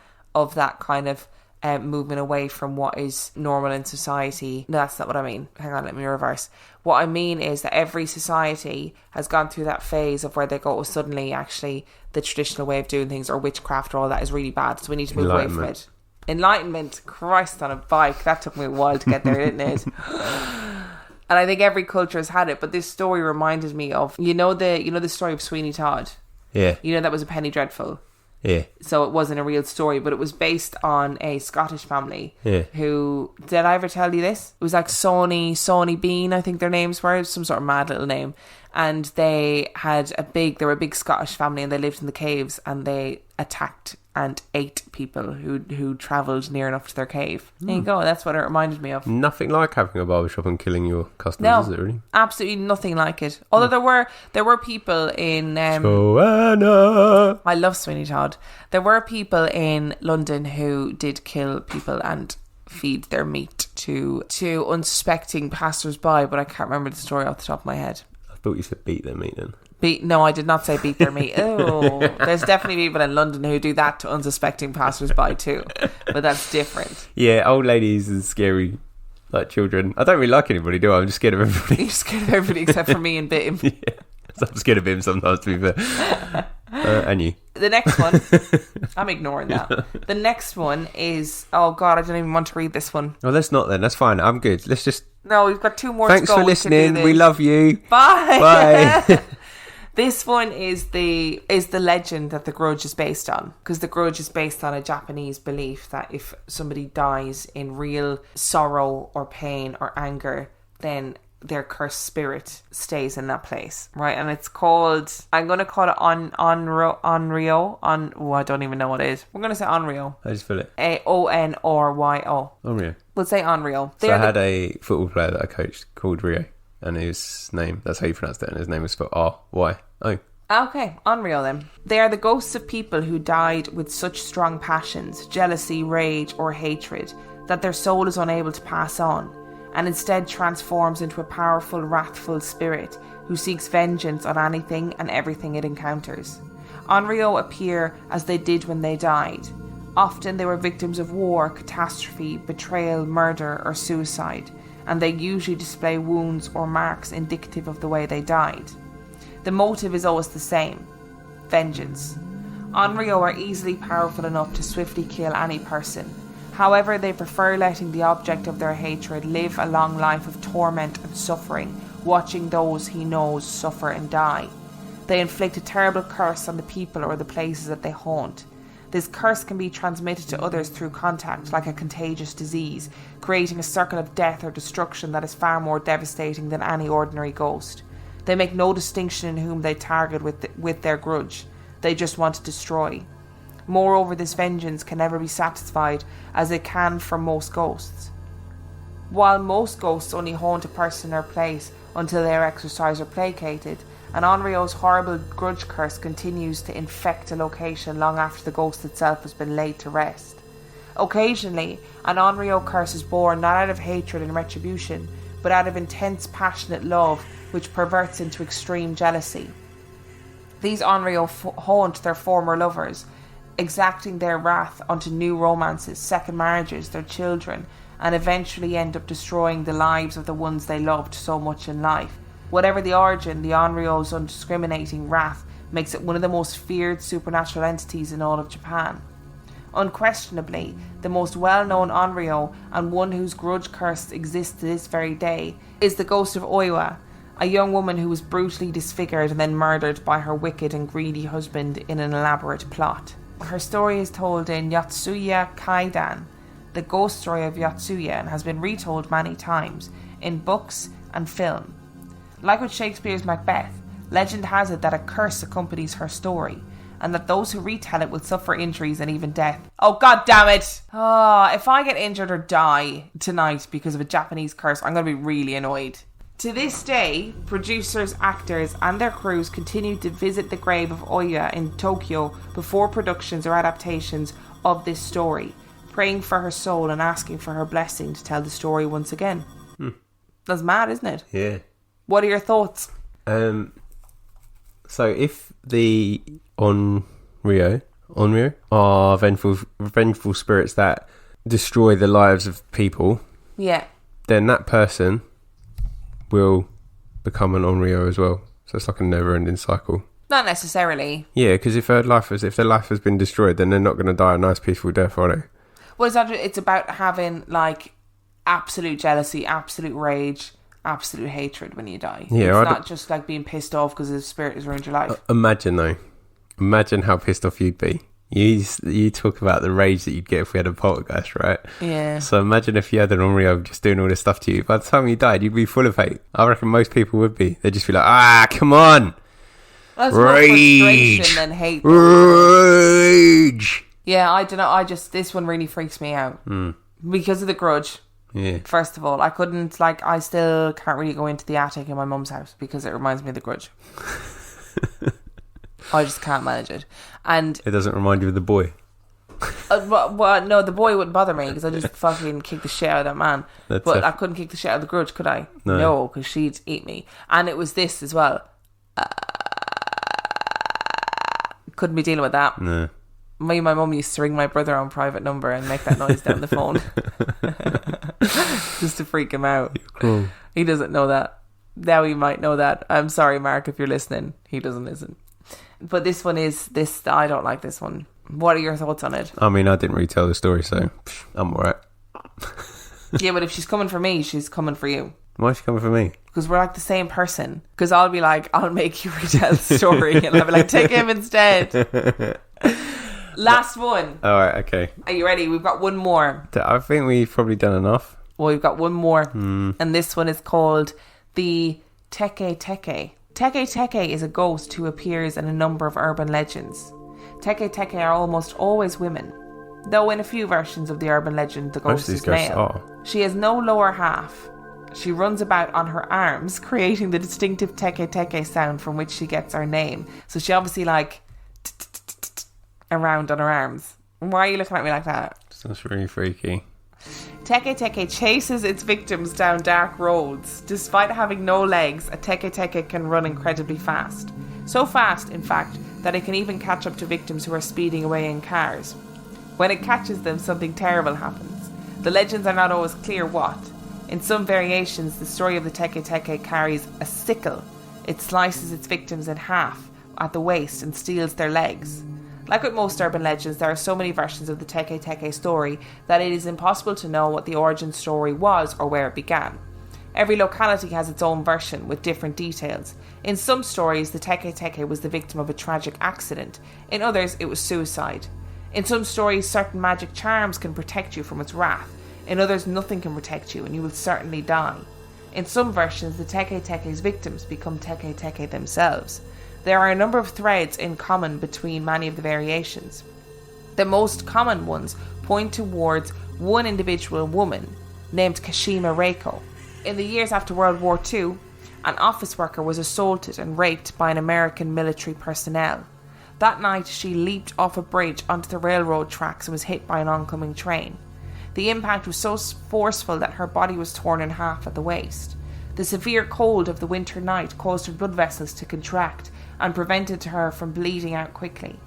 kind of movement away from what is normal in society. No, that's not what I mean. Hang on, let me reverse. What I mean is that every society has gone through that phase of where they go, oh, suddenly actually the traditional way of doing things or witchcraft or all that is really bad, so we need to move away from it. Enlightenment, Christ on a bike. That took me a while to get there, didn't it? And I think every culture has had it, but this story reminded me of, you know the story of Sweeney Todd? Yeah. You know, that was a Penny Dreadful. Yeah. So it wasn't a real story, but it was based on a Scottish family who... Did I ever tell you this? It was like Sawney Bean, I think their names were. It was some sort of mad little name. And they were a big Scottish family, and they lived in the caves, and they attacked and ate people who travelled near enough to their cave. There you go. That's what it reminded me of. Nothing like having a barbershop and killing your customers, is it really? Absolutely nothing like it. Although there were people in Joanna. I love Sweeney Todd. There were people in London who did kill people and feed their meat to unsuspecting passers-by, but I can't remember the story off the top of my head. thought you said beat their meat then. No, I did not say beat their meat. Oh, there's definitely people in London who do that to unsuspecting passers-by too, but that's different. Yeah, old ladies and scary, like children. I don't really like anybody, do I? I'm just scared of everybody. You're scared of everybody except for me and Bim. Yeah, I'm scared of him sometimes, to be fair. And you. The next one, I'm ignoring that. The next one is, oh God, I don't even want to read this one. Well, let's not then. That's fine. I'm good. Let's just... No, we've got 2 more Thanks to go. for listening. We love you. Bye. Bye. This one is the legend that The Grudge is based on, because The Grudge is based on a Japanese belief that if somebody dies in real sorrow or pain or anger, then their cursed spirit stays in that place, right? And it's called, I'm going to call it Onryo. I don't even know what it is. We're going to say Onryo. I just feel it. Onryo. Onryo. We'll say Onryo. So I had a football player that I coached called Rio, and his name, that's how you pronounce it, and his name was for R-Y-O. Okay, Onryo then. They are the ghosts of people who died with such strong passions, jealousy, rage or hatred, that their soul is unable to pass on, and instead transforms into a powerful, wrathful spirit who seeks vengeance on anything and everything it encounters. Onryo appear as they did when they died. Often they were victims of war, catastrophe, betrayal, murder or suicide, and they usually display wounds or marks indicative of the way they died. The motive is always the same: vengeance. Onryo are easily powerful enough to swiftly kill any person. However, they prefer letting the object of their hatred live a long life of torment and suffering, watching those he knows suffer and die. They inflict a terrible curse on the people or the places that they haunt. This curse can be transmitted to others through contact, like a contagious disease, creating a circle of death or destruction that is far more devastating than any ordinary ghost. They make no distinction in whom they target with their grudge. They just want to destroy. Moreover, this vengeance can never be satisfied, as it can for most ghosts. While most ghosts only haunt a person or place until they are exorcised or placated, and Onryo's horrible grudge curse continues to infect a location long after the ghost itself has been laid to rest. Occasionally, an Onryo curse is born not out of hatred and retribution, but out of intense passionate love which perverts into extreme jealousy. These Onryo haunt their former lovers, exacting their wrath onto new romances, second marriages, their children, and eventually end up destroying the lives of the ones they loved so much in life. Whatever the origin, the Onryo's undiscriminating wrath makes it one of the most feared supernatural entities in all of Japan. Unquestionably, the most well-known Onryo, and one whose grudge curse exists to this very day, is the ghost of Oiwa, a young woman who was brutally disfigured and then murdered by her wicked and greedy husband in an elaborate plot. Her story is told in Yotsuya Kaidan, the ghost story of Yotsuya, and has been retold many times in books and film. Like with Shakespeare's Macbeth, legend has it that a curse accompanies her story, and that those who retell it will suffer injuries and even death. Oh, god damn it! If I get injured or die tonight because of a Japanese curse, I'm going to be really annoyed. To this day, producers, actors and their crews continue to visit the grave of Oya in Tokyo before productions or adaptations of this story, praying for her soul and asking for her blessing to tell the story once again. That's mad, isn't it? Yeah. What are your thoughts? So if the Onryo are vengeful spirits that destroy the lives of people, Yeah. then that person will become an Onryo as well. So it's like a never-ending cycle. Not necessarily. Yeah, because if their life has been destroyed, then they're not going to die a nice, peaceful death, are they? Well, it's about having like absolute jealousy, absolute rage, absolute hatred when you die. Yeah, it's not just like being pissed off because the spirit has ruined your life. Imagine how pissed off you'd be. You talk about the rage that you'd get if we had a poltergeist, right? Yeah. So imagine if you had an Onryo just doing all this stuff to you. By the time you died, you'd be full of hate. I reckon most people would be. They'd just be like, come on. That's more frustration than hate. Rage. Yeah, I don't know. This one really freaks me out. Because of the grudge. Yeah. First of all, I still can't really go into the attic in my mum's house because it reminds me of the grudge. I just can't manage it. And it doesn't remind you of the boy. Well, no, the boy wouldn't bother me because I just fucking kick the shit out of that man. But I couldn't kick the shit out of the grudge, could I? No, because she'd eat me. And it was this as well. Couldn't be dealing with that. No. My mum used to ring my brother on private number and make that noise down the phone. Just to freak him out. Cool. He doesn't know that. Now he might know that. I'm sorry, Mark, if you're listening. He doesn't listen. But this one is this. I don't like this one. What are your thoughts on it? I mean, I didn't really tell the story, so I'm alright. Yeah, but if she's coming for me, she's coming for you. Why is she coming for me? Because we're like the same person. Because I'll be like, I'll make you retell the story. And I'll be like, take him instead. Last one. Alright, okay. Are you ready? We've got one more. I think we've probably done enough. Well, we've got one more. And this one is called the Teke Teke. Teke Teke is a ghost who appears in a number of urban legends. Teke Teke are almost always women, though in a few versions of the urban legend the ghost is male. She has no lower half. She runs about on her arms, creating the distinctive Teke Teke sound from which she gets her name. So she obviously like around on her arms. Why are you looking at me like that? That's really freaky. Teke Teke chases its victims down dark roads. Despite having no legs, a Teke Teke can run incredibly fast. So fast, in fact, that it can even catch up to victims who are speeding away in cars. When it catches them, something terrible happens. The legends are not always clear what. In some variations, the story of the Teke Teke carries a sickle. It slices its victims in half at the waist and steals their legs. Like with most urban legends, there are so many versions of the Teke Teke story that it is impossible to know what the origin story was or where it began. Every locality has its own version with different details. In some stories, the Teke Teke was the victim of a tragic accident. In others, it was suicide. In some stories, certain magic charms can protect you from its wrath. In others, nothing can protect you and you will certainly die. In some versions, the Teke Teke's victims become Teke Teke themselves. There are a number of threads in common between many of the variations. The most common ones point towards one individual woman named Kashima Reiko. In the years after World War II, an office worker was assaulted and raped by an American military personnel. That night, she leaped off a bridge onto the railroad tracks and was hit by an oncoming train. The impact was so forceful that her body was torn in half at the waist. The severe cold of the winter night caused her blood vessels to contract and prevented her from bleeding out quickly.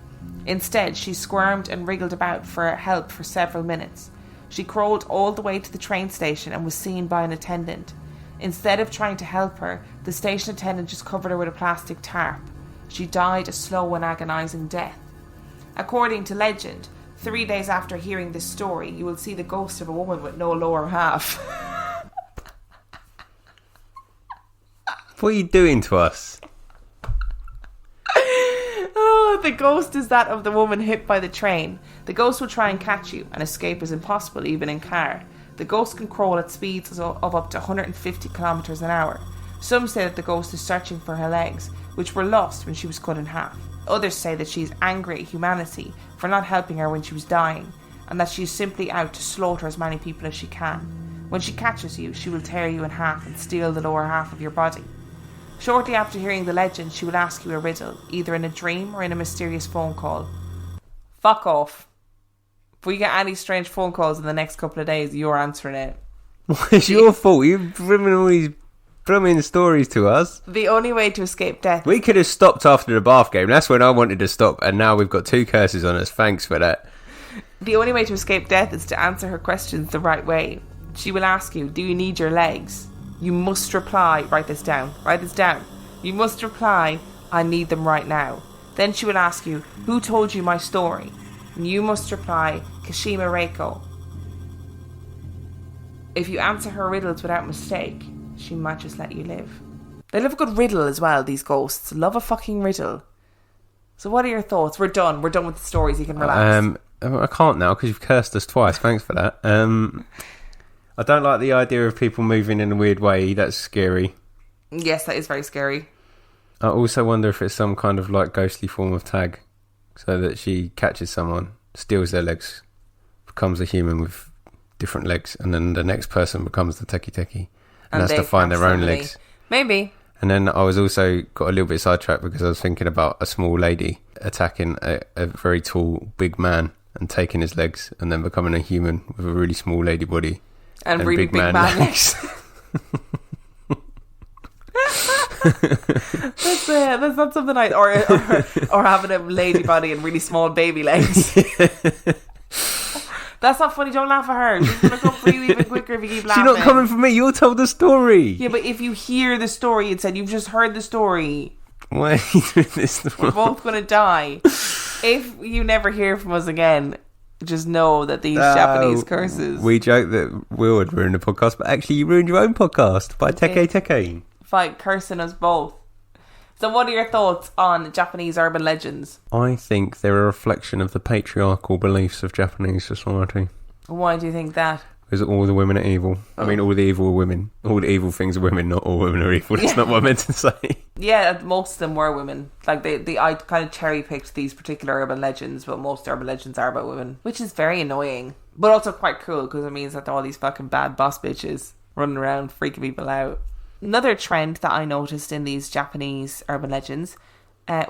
Instead, she squirmed and wriggled about for help for several minutes. She crawled all the way to the train station and was seen by an attendant. Instead of trying to help her, the station attendant just covered her with a plastic tarp. She died a slow and agonizing death. According to legend, 3 days after hearing this story, you will see the ghost of a woman with no lower half. What are you doing to us? Oh, the ghost is that of the woman hit by the train. The ghost will try and catch you, and escape is impossible even in car. The ghost can crawl at speeds of up to 150 kilometers an hour. Some say that the ghost is searching for her legs, which were lost when she was cut in half. Others say that she is angry at humanity for not helping her when she was dying, and that she is simply out to slaughter as many people as she can. When she catches you, she will tear you in half and steal the lower half of your body. Shortly after hearing the legend, she will ask you a riddle, either in a dream or in a mysterious phone call. Fuck off. If we get any strange phone calls in the next couple of days, you're answering it. It's your fault. You're bringing all these blooming stories to us. The only way to escape death... We could have stopped after the bath game. That's when I wanted to stop, and now we've got 2 curses on us. Thanks for that. The only way to escape death is to answer her questions the right way. She will ask you, do you need your legs? You must reply, write this down. You must reply, I need them right now. Then she will ask you, who told you my story? And you must reply, Kashima Reiko. If you answer her riddles without mistake, she might just let you live. They love a good riddle as well, these ghosts. Love a fucking riddle. So what are your thoughts? We're done with the stories, you can relax. I can't now because you've cursed us twice. Thanks for that. I don't like the idea of people moving in a weird way. That's scary. Yes, that is very scary. I also wonder if it's some kind of like ghostly form of tag, so that she catches someone, steals their legs, becomes a human with different legs, and then the next person becomes the Teki Teki and has to find their own legs. Maybe. And then I was also got a little bit sidetracked because I was thinking about a small lady attacking a very tall, big man and taking his legs and then becoming a human with a really small lady body and really big man legs. That's not something or having a lady body and really small baby legs. That's not funny. Don't laugh at her. She's gonna come for you even quicker if you keep laughing. She's not coming for me. You'll tell the story. Yeah, but if you hear the story, it said you've just heard the story. Why are you doing this? We're both gonna die. If you never hear from us again, just know that these Japanese curses. We joke that Will would ruin the podcast, but actually you ruined your own podcast by teke. Fine, cursing us both. So what are your thoughts on Japanese urban legends? I think they're a reflection of the patriarchal beliefs of Japanese society. Why do you think that? Because all the women are evil. I mean, all the evil are women. All the evil things are women, not all women are evil. That's not what I meant to say. Yeah, most of them were women. Like, I kind of cherry-picked these particular urban legends, but most urban legends are about women, which is very annoying. But also quite cool, because it means that all these fucking bad boss bitches running around freaking people out. Another trend that I noticed in these Japanese urban legends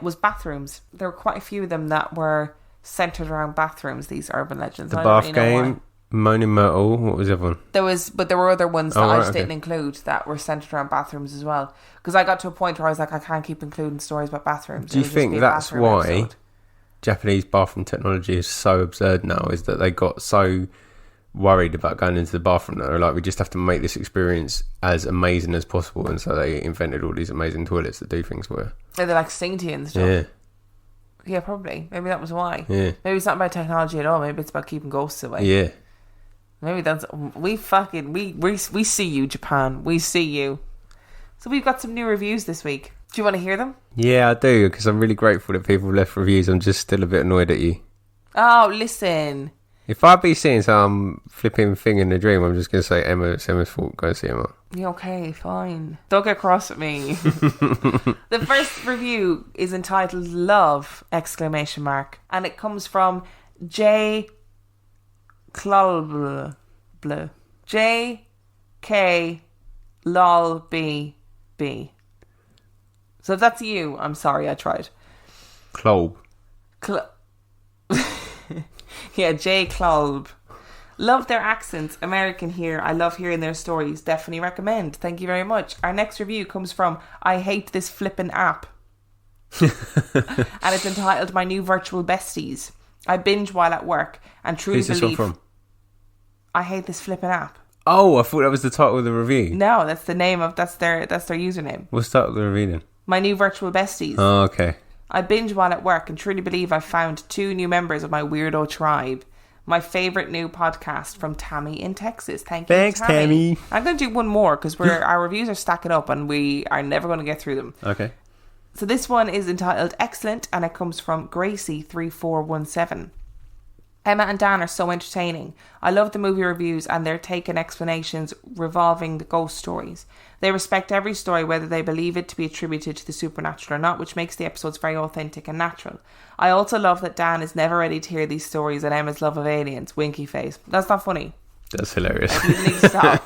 was bathrooms. There were quite a few of them that were centered around bathrooms, these urban legends. The bath game, Moaning Myrtle, what was the other one? But there were other ones that I just didn't include that were centered around bathrooms as well. Because I got to a point where I was like, I can't keep including stories about bathrooms. Do you think that's why Japanese bathroom technology is so absurd now? Is that they got so worried about going into the bathroom that they're like, we just have to make this experience as amazing as possible, and so they invented all these amazing toilets that do things for you. Yeah, they like sing to you and stuff. Yeah, probably. Maybe that was why. Yeah. Maybe it's not about technology at all. Maybe it's about keeping ghosts away. Yeah. Maybe that's we see you, Japan. We see you. So we've got some new reviews this week. Do you want to hear them? Yeah, I do, because I'm really grateful that people have left reviews. I'm just still a bit annoyed at you. Oh, listen. If I be seeing some flipping thing in a dream, I'm just going to say, it's Emma's fault. Go and see Emma. Yeah, okay, fine. Don't get cross with me. The first review is entitled Love! ! And it comes from J. Klolble. J. K. Lol. B. B. So if that's you, I'm sorry, I tried. Klob. Yeah, J. Klolb. Love their accents. American here. I love hearing their stories. Definitely recommend. Thank you very much. Our next review comes from I Hate This Flippin' App. And it's entitled My New Virtual Besties. I binge while at work and truly Who's this one from? I Hate This Flippin' App. Oh, I thought that was the title of the review. No, that's the name of that's their username. What's the title of the review then? My New Virtual Besties. Oh, okay. I binge while at work and truly believe I've found 2 new members of my weirdo tribe. My favourite new podcast from Tammy in Texas. Thank you, Thanks, Tammy. I'm going to do one more because our reviews are stacking up and we are never going to get through them. Okay. So this one is entitled Excellent and it comes from Gracie3417. Emma and Dan are so entertaining. I love the movie reviews and their take and explanations revolving the ghost stories. They respect every story whether they believe it to be attributed to the supernatural or not, which makes the episodes very authentic and natural. I also love that Dan is never ready to hear these stories and Emma's love of aliens. Winky face. That's not funny. That's hilarious. You need to stop.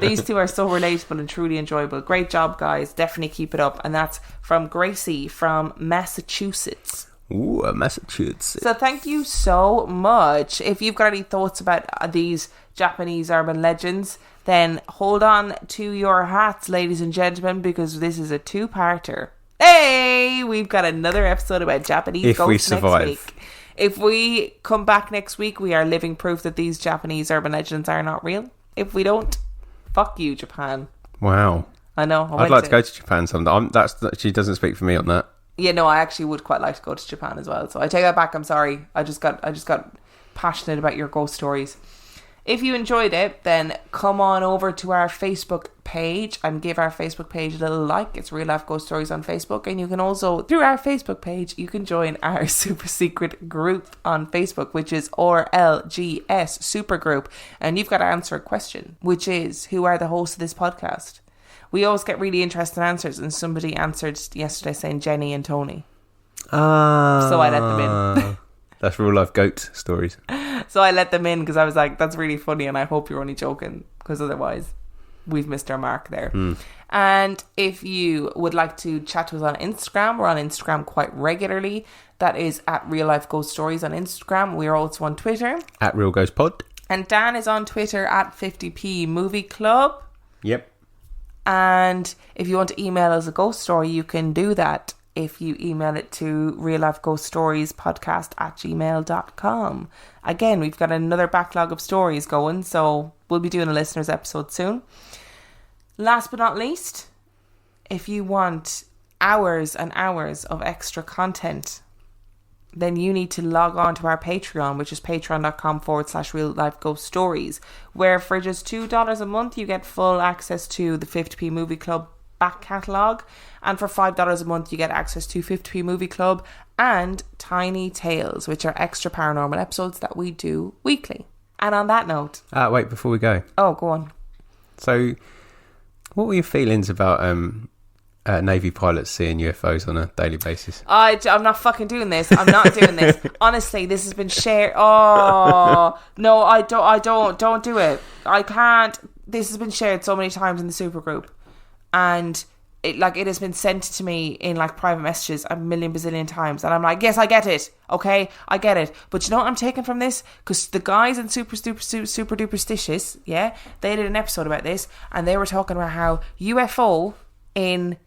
These 2 are so relatable and truly enjoyable. Great job, guys. Definitely keep it up. And that's from Gracie from Massachusetts. Ooh, Massachusetts. So thank you so much. If you've got any thoughts about these Japanese urban legends, then hold on to your hats, ladies and gentlemen, because this is a 2-parter. Hey, we've got another episode about Japanese ghosts we survive. next week. If we come back next week, we are living proof that these Japanese urban legends are not real. If we don't, fuck you, Japan. Wow. I know. I'd like to go to Japan sometime. She doesn't speak for me on that. Yeah, no, I actually would quite like to go to Japan as well. So I take that back. I'm sorry. I just got passionate about your ghost stories. If you enjoyed it, then come on over to our Facebook page and give our Facebook page a little like. It's Real Life Ghost Stories on Facebook. And you can also, through our Facebook page, you can join our super secret group on Facebook, which is RLGS Supergroup. And you've got to answer a question, which is, who are the hosts of this podcast? We always get really interesting answers, and somebody answered yesterday saying Jenny and Tony. So I let them in. That's Real Life Goat Stories. So I let them in because I was like, that's really funny and I hope you're only joking, because otherwise we've missed our mark there. And if you would like to chat to us on Instagram, we're on Instagram quite regularly. That is at Real Life Ghost Stories on Instagram. We are also on Twitter At Real Ghost Pod. and Dan is on Twitter at 50p Movie Club. Yep. And if you want to email us a ghost story, you can do that if you email it to reallifeghoststoriespodcast@gmail.com. Again, we've got another backlog of stories going, so we'll be doing a listeners episode soon. Last but not least, if you want hours and hours of extra content, then you need to log on to our Patreon, which is patreon.com/Real Life Ghost Stories, where for just $2 a month, you get full access to the 50p Movie Club back catalogue. And for $5 a month, you get access to 50p Movie Club and Tiny Tales, which are extra paranormal episodes that we do weekly. And on that note... Wait, before we go. Oh, go on. So, what were your feelings about Navy pilots seeing UFOs on a daily basis? I'm not fucking doing this. I'm not doing this. Honestly, this has been shared. Oh, no, I don't do it. I can't. This has been shared so many times in the supergroup. And it has been sent to me in like private messages a million bazillion times. And I'm like, yes, I get it. Okay, I get it. But you know what I'm taking from this? Because the guys in super duperstitious, yeah, they did an episode about this. And they were talking about how UFO in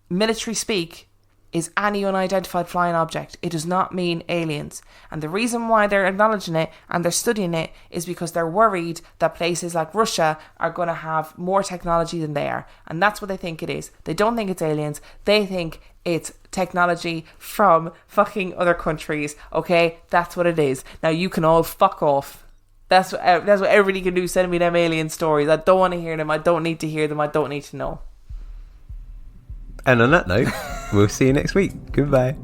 military speak is any unidentified flying object. It does not mean aliens. And the reason why they're acknowledging it and they're studying it is because they're worried that places like Russia are going to have more technology than they are. And that's what they think it is. They don't think it's aliens. They think it's technology from fucking other countries. Okay? That's what it is. Now you can all fuck off. That's what everybody can do. Send me them alien stories. I don't want to hear them. I don't need to hear them. I don't need to know. And on that note, we'll see you next week. Goodbye.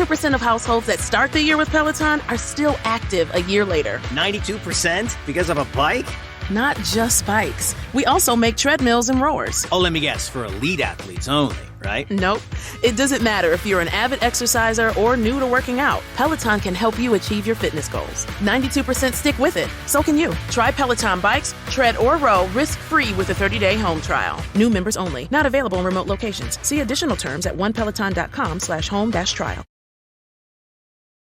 % of households that start the year with Peloton are still active a year later. 92% because of a bike? Not just bikes. We also make treadmills and rowers. Oh, let me guess, for elite athletes only, right? Nope. It doesn't matter if you're an avid exerciser or new to working out. Peloton can help you achieve your fitness goals. 92% stick with it. So can you. Try Peloton bikes, tread or row risk-free with a 30-day home trial. New members only. Not available in remote locations. See additional terms at onepeloton.com/home-trial.